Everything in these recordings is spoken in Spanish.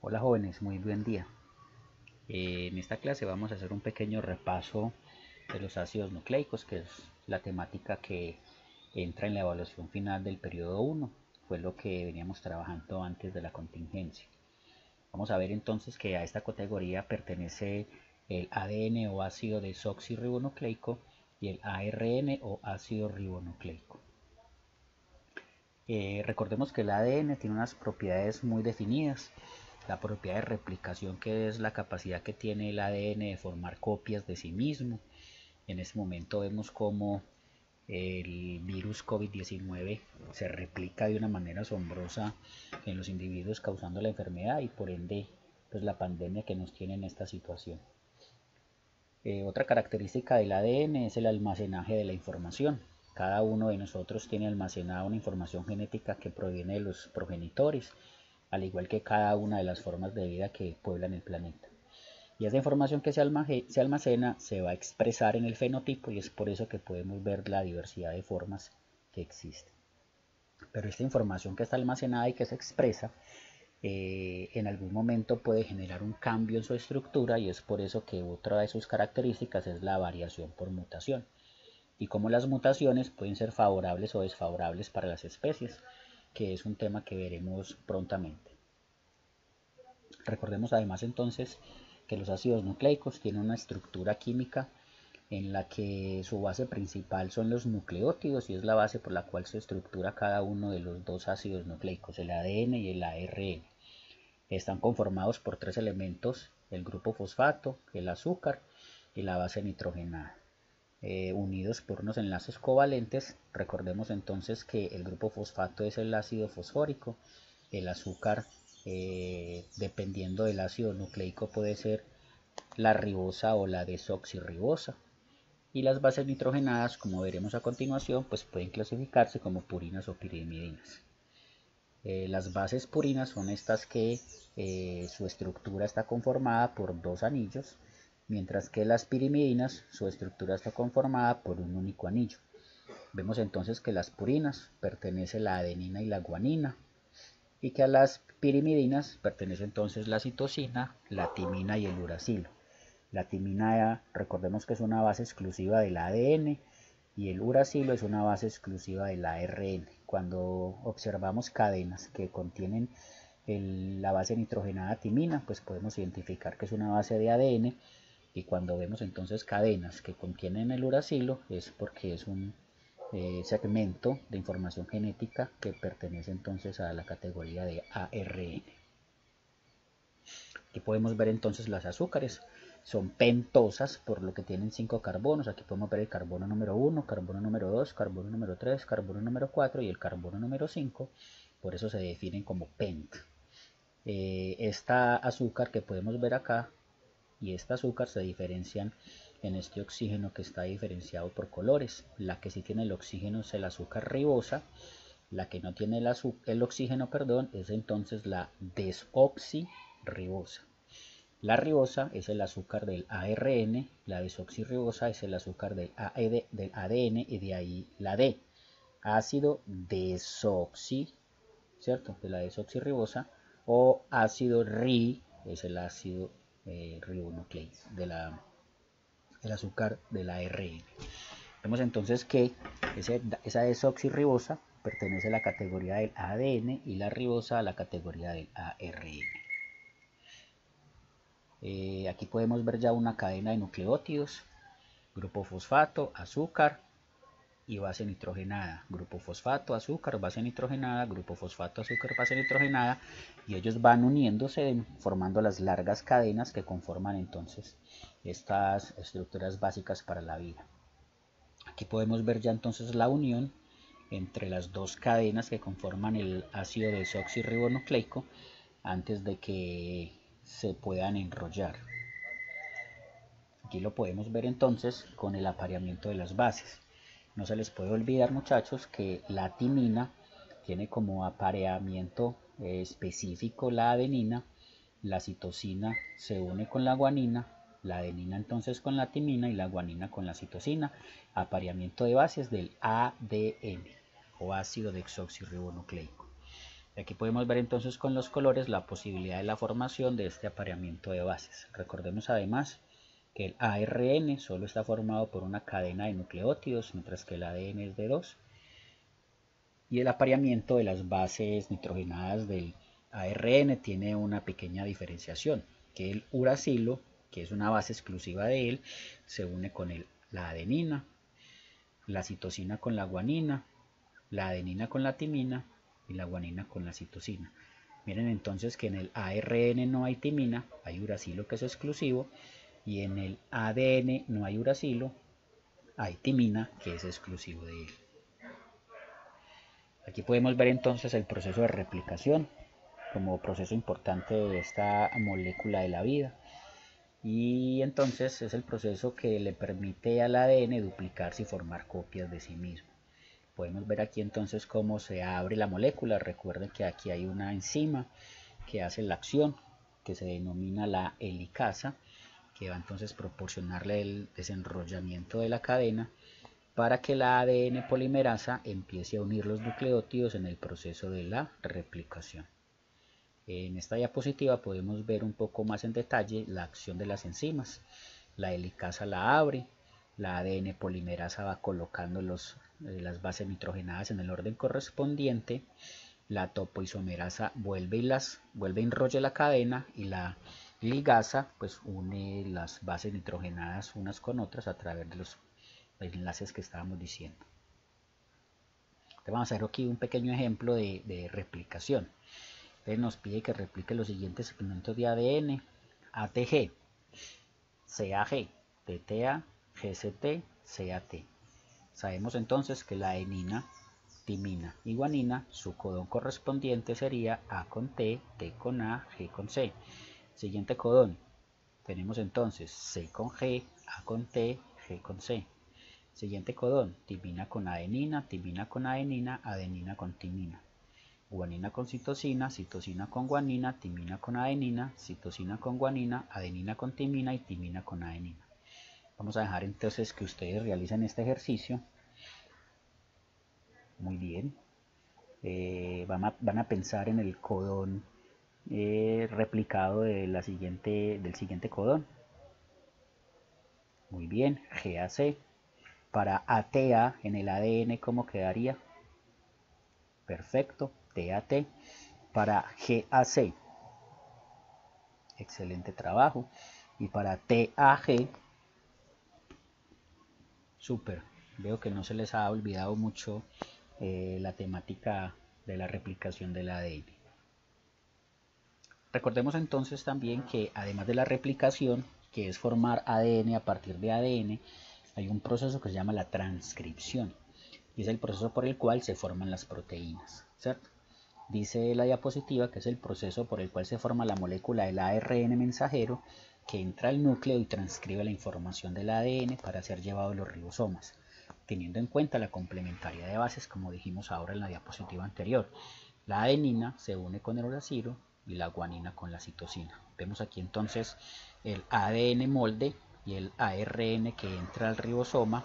Hola jóvenes, muy buen día. En esta clase vamos a hacer un pequeño repaso de los ácidos nucleicos, que es la temática que entra en la evaluación final del periodo 1. Fue lo que veníamos trabajando antes de la contingencia. Vamos a ver entonces que a esta categoría pertenece el ADN o ácido desoxirribonucleico y el ARN o ácido ribonucleico. Recordemos que el ADN tiene unas propiedades muy definidas. La propiedad de replicación, que es la capacidad que tiene el ADN de formar copias de sí mismo. En este momento vemos cómo el virus COVID-19 se replica de una manera asombrosa en los individuos, causando la enfermedad y por ende pues la pandemia que nos tiene en esta situación. Otra característica del ADN es el almacenaje de la información. Cada uno de nosotros tiene almacenada una información genética que proviene de los progenitores, al igual que cada una de las formas de vida que pueblan el planeta. Y esa información que se almacena se va a expresar en el fenotipo y es por eso que podemos ver la diversidad de formas que existen. Pero esta información que está almacenada y que se expresa en algún momento puede generar un cambio en su estructura y es por eso que otra de sus características es la variación por mutación y cómo las mutaciones pueden ser favorables o desfavorables para las especies, que es un tema que veremos prontamente. Recordemos además entonces que los ácidos nucleicos tienen una estructura química en la que su base principal son los nucleótidos y es la base por la cual se estructura cada uno de los dos ácidos nucleicos, el ADN y el ARN. Están conformados por tres elementos: el grupo fosfato, el azúcar y la base nitrogenada, unidos por unos enlaces covalentes. Recordemos entonces que el grupo fosfato es el ácido fosfórico, el azúcar, dependiendo del ácido nucleico, puede ser la ribosa o la desoxirribosa, y las bases nitrogenadas, como veremos a continuación, pues pueden clasificarse como purinas o pirimidinas. Las bases purinas son estas que su estructura está conformada por dos anillos, mientras que las pirimidinas su estructura está conformada por un único anillo. Vemos entonces que las purinas pertenece la adenina y la guanina, y que a las pirimidinas pertenece entonces la citosina, la timina y el uracilo. La timina, recordemos que es una base exclusiva del ADN, y el uracilo es una base exclusiva del ARN. Cuando observamos cadenas que contienen la base nitrogenada timina, pues podemos identificar que es una base de ADN, y cuando vemos entonces cadenas que contienen el uracilo es porque es un segmento de información genética que pertenece entonces a la categoría de ARN. Aquí podemos ver entonces las azúcares. Son pentosas por lo que tienen 5 carbonos. Aquí podemos ver el carbono número 1, carbono número 2, carbono número 3, carbono número 4 y el carbono número 5. Por eso se definen como pent. Esta azúcar que podemos ver acá y esta azúcar se diferencian en este oxígeno que está diferenciado por colores. La que sí tiene el oxígeno es el azúcar ribosa. La que no tiene el oxígeno, perdón, es entonces la desoxirribosa. La ribosa es el azúcar del ARN, la desoxirribosa es el azúcar del ADN y de ahí la D. Ácido desoxi, ¿cierto? De la desoxirribosa, o ácido ri es el ácido ribonucleico el azúcar del ARN. Vemos entonces que esa desoxirribosa pertenece a la categoría del ADN y la ribosa a la categoría del ARN. Aquí podemos ver ya una cadena de nucleótidos: grupo fosfato, azúcar y base nitrogenada, grupo fosfato, azúcar, base nitrogenada, grupo fosfato, azúcar, base nitrogenada, y ellos van uniéndose formando las largas cadenas que conforman entonces estas estructuras básicas para la vida. Aquí podemos ver ya entonces la unión entre las dos cadenas que conforman el ácido desoxirribonucleico antes de que se puedan enrollar. Aquí lo podemos ver entonces con el apareamiento de las bases. No se les puede olvidar, muchachos, que la timina tiene como apareamiento específico la adenina, la citosina se une con la guanina, la adenina entonces con la timina y la guanina con la citosina. Apareamiento de bases del ADN o ácido desoxirribonucleico. Aquí podemos ver entonces con los colores la posibilidad de la formación de este apareamiento de bases. Recordemos además que el ARN solo está formado por una cadena de nucleótidos, mientras que el ADN es de 2. Y el apareamiento de las bases nitrogenadas del ARN tiene una pequeña diferenciación, que el uracilo, que es una base exclusiva de él, se une con la adenina, la citosina con la guanina, la adenina con la timina y la guanina con la citosina. Miren entonces que en el ARN no hay timina, hay uracilo que es exclusivo, y en el ADN no hay uracilo, hay timina que es exclusivo de él. Aquí podemos ver entonces el proceso de replicación como proceso importante de esta molécula de la vida. Y entonces es el proceso que le permite al ADN duplicarse y formar copias de sí mismo. Podemos ver aquí entonces cómo se abre la molécula. Recuerden que aquí hay una enzima que hace la acción que se denomina la helicasa, que va entonces a proporcionarle el desenrollamiento de la cadena para que la ADN polimerasa empiece a unir los nucleótidos en el proceso de la replicación. En esta diapositiva podemos ver un poco más en detalle la acción de las enzimas. La helicasa la abre, la ADN polimerasa va colocando las bases nitrogenadas en el orden correspondiente, la topoisomerasa vuelve a enrolla la cadena y la ligasa pues une las bases nitrogenadas unas con otras a través de los enlaces que estábamos diciendo. Entonces vamos a ver aquí un pequeño ejemplo de replicación. Entonces nos pide que replique los siguientes segmentos de ADN: ATG, CAG, TTA, GCT, CAT. Sabemos entonces que la adenina, timina y guanina, su codón correspondiente sería A con T, T con A, G con C. Siguiente codón, tenemos entonces C con G, A con T, G con C. Siguiente codón, timina con adenina, adenina con timina. Guanina con citosina, citosina con guanina, timina con adenina, citosina con guanina, adenina con timina y timina con adenina. Vamos a dejar entonces que ustedes realicen este ejercicio. Muy bien. Van a pensar en el codón replicado del siguiente codón. Muy bien, GAC. Para ATA en el ADN, ¿cómo quedaría? Perfecto, TAT. Para GAC, excelente trabajo. Y para TAG, súper. Veo que no se les ha olvidado mucho la temática de la replicación del ADN. Recordemos entonces también que además de la replicación, que es formar ADN a partir de ADN, hay un proceso que se llama la transcripción, y es el proceso por el cual se forman las proteínas, ¿cierto? Dice la diapositiva que es el proceso por el cual se forma la molécula del ARN mensajero que entra al núcleo y transcribe la información del ADN para ser llevado a los ribosomas, teniendo en cuenta la complementariedad de bases como dijimos ahora en la diapositiva anterior. La adenina se une con el uracilo y la guanina con la citosina. Vemos aquí entonces el ADN molde y el ARN que entra al ribosoma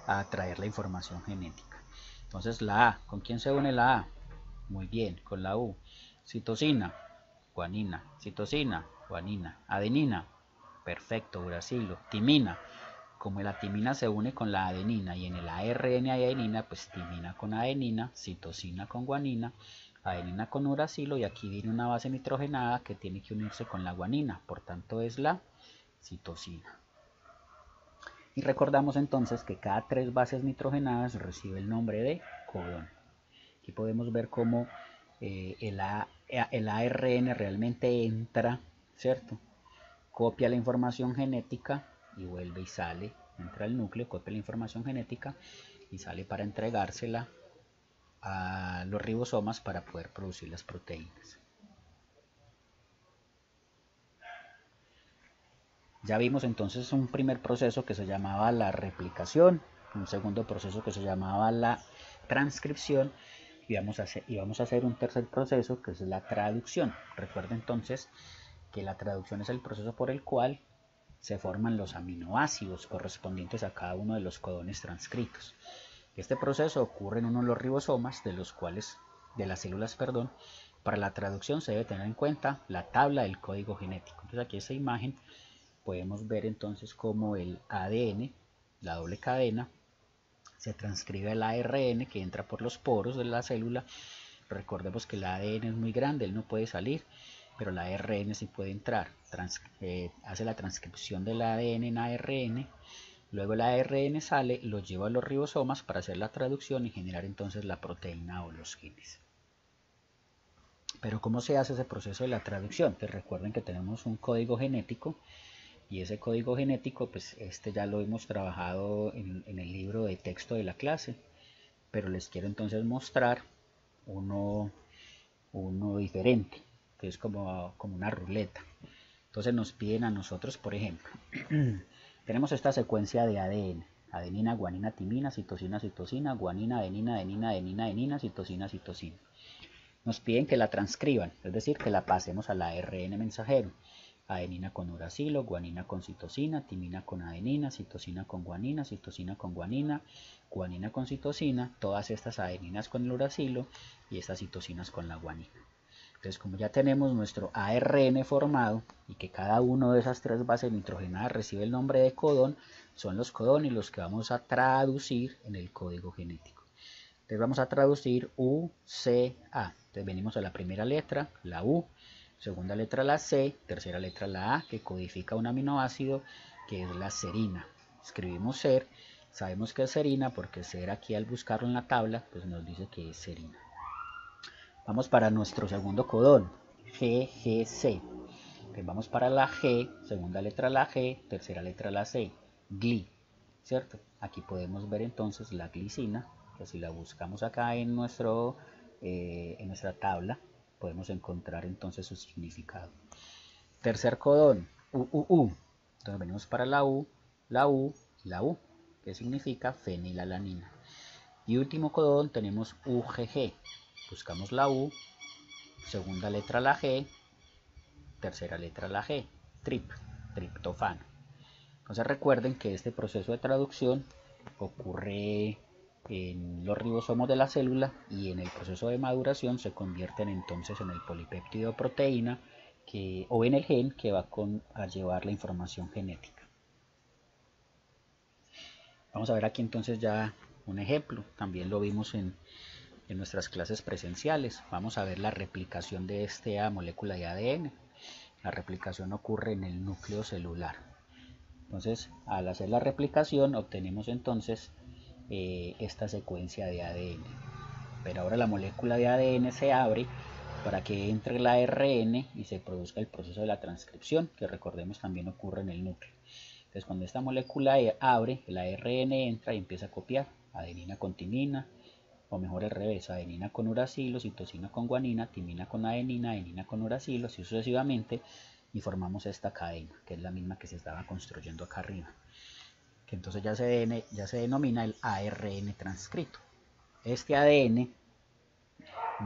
a traer la información genética. Entonces la A, ¿con quién se une la A? Muy bien, con la U. Citosina, guanina, citosina, guanina, adenina, perfecto, uracilo, timina. Como la timina se une con la adenina y en el ARN hay adenina, pues timina con adenina, citosina con guanina, adenina con uracilo y aquí viene una base nitrogenada que tiene que unirse con la guanina, por tanto es la citosina. Y recordamos entonces que cada 3 bases nitrogenadas recibe el nombre de codón. Aquí podemos ver cómo el ARN realmente entra, ¿cierto? Copia la información genética y vuelve y sale, entra al núcleo, copia la información genética y sale para entregársela a los ribosomas para poder producir las proteínas. Ya vimos entonces un primer proceso que se llamaba la replicación, un segundo proceso que se llamaba la transcripción y vamos a hacer un tercer proceso que es la traducción. Recuerda entonces que la traducción es el proceso por el cual se forman los aminoácidos correspondientes a cada uno de los codones transcritos. Este proceso ocurre en uno de los ribosomas, de los cuales de las células, perdón, para la traducción se debe tener en cuenta la tabla del código genético. Entonces aquí esta imagen podemos ver entonces cómo el ADN, la doble cadena, se transcribe al ARN que entra por los poros de la célula. Recordemos que el ADN es muy grande, él no puede salir, pero el ARN sí puede entrar. Hace la transcripción del ADN en ARN, luego el ARN sale, lo lleva a los ribosomas para hacer la traducción y generar entonces la proteína o los genes. Pero ¿cómo se hace ese proceso de la traducción? Pues recuerden que tenemos un código genético y ese código genético, pues ya lo hemos trabajado en el libro de texto de la clase, pero les quiero entonces mostrar uno diferente, que es como una ruleta. Entonces nos piden a nosotros, por ejemplo, tenemos esta secuencia de ADN, adenina, guanina, timina, citosina, citosina, guanina, adenina, adenina, adenina, adenina, citosina, citosina. Nos piden que la transcriban, es decir, que la pasemos al ARN mensajero. Adenina con uracilo, guanina con citosina, timina con adenina, citosina con guanina, citosina con guanina, guanina con citosina, todas estas adeninas con el uracilo y estas citosinas con la guanina. Entonces, como ya tenemos nuestro ARN formado y que cada uno de esas tres bases nitrogenadas recibe el nombre de codón, son los codones los que vamos a traducir en el código genético. Entonces vamos a traducir U, C, A. Entonces venimos a la primera letra, la U, segunda letra la C, tercera letra la A, que codifica un aminoácido que es la serina. Escribimos ser, sabemos que es serina porque ser aquí al buscarlo en la tabla, pues nos dice que es serina. Vamos para nuestro segundo codón, GGC. Entonces vamos para la G, segunda letra la G, tercera letra la C, GLI, ¿cierto? Aquí podemos ver entonces la glicina, que si la buscamos acá en nuestra tabla, podemos encontrar entonces su significado. Tercer codón, UUU. Entonces venimos para la U, la U y la U, que significa fenilalanina. Y último codón tenemos UGG. Buscamos la U, segunda letra la G, tercera letra la G, triptofano. Entonces recuerden que este proceso de traducción ocurre en los ribosomos de la célula y en el proceso de maduración se convierten entonces en el polipéptido proteína o en el gen que va a llevar la información genética. Vamos a ver aquí entonces ya un ejemplo, también lo vimos en nuestras clases presenciales. Vamos a ver la replicación de esta molécula de ADN. La replicación ocurre en el núcleo celular. Entonces, al hacer la replicación obtenemos entonces esta secuencia de ADN. Pero ahora la molécula de ADN se abre para que entre el ARN y se produzca el proceso de la transcripción, que recordemos también ocurre en el núcleo. Entonces, cuando esta molécula abre, el ARN entra y empieza a copiar adenina con timina, o mejor al revés, adenina con uracilo, citosina con guanina, timina con adenina, adenina con uracilo, así sucesivamente, y formamos esta cadena, que es la misma que se estaba construyendo acá arriba, que entonces ya se denomina el ARN transcrito. Este ADN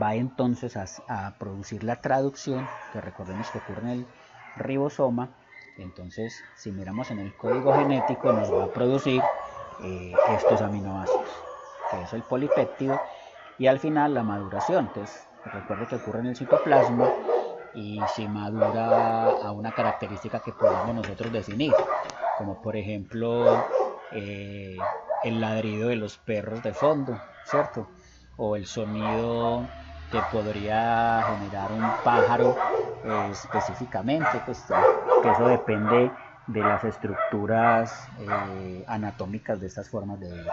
va entonces a producir la traducción, que recordemos que ocurre en el ribosoma. Entonces, si miramos en el código genético, nos va a producir estos aminoácidos, que es el polipéptido, y al final la maduración. Entonces, recuerde que ocurre en el citoplasma y se madura a una característica que podemos nosotros definir, como por ejemplo el ladrido de los perros de fondo, ¿cierto? O el sonido que podría generar un pájaro específicamente, pues que eso depende de las estructuras anatómicas de estas formas de vida.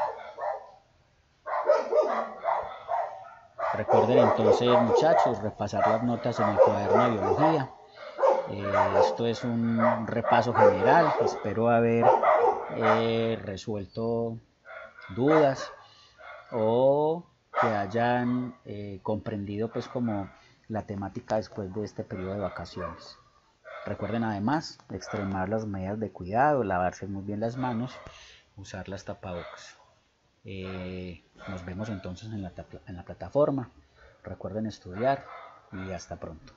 Recuerden entonces, muchachos, repasar las notas en el cuaderno de biología. Esto es un repaso general, espero haber resuelto dudas o que hayan comprendido pues como la temática después de este periodo de vacaciones. Recuerden además extremar las medidas de cuidado, lavarse muy bien las manos, usar las tapabocas. Nos vemos entonces en la plataforma. Recuerden estudiar y hasta pronto.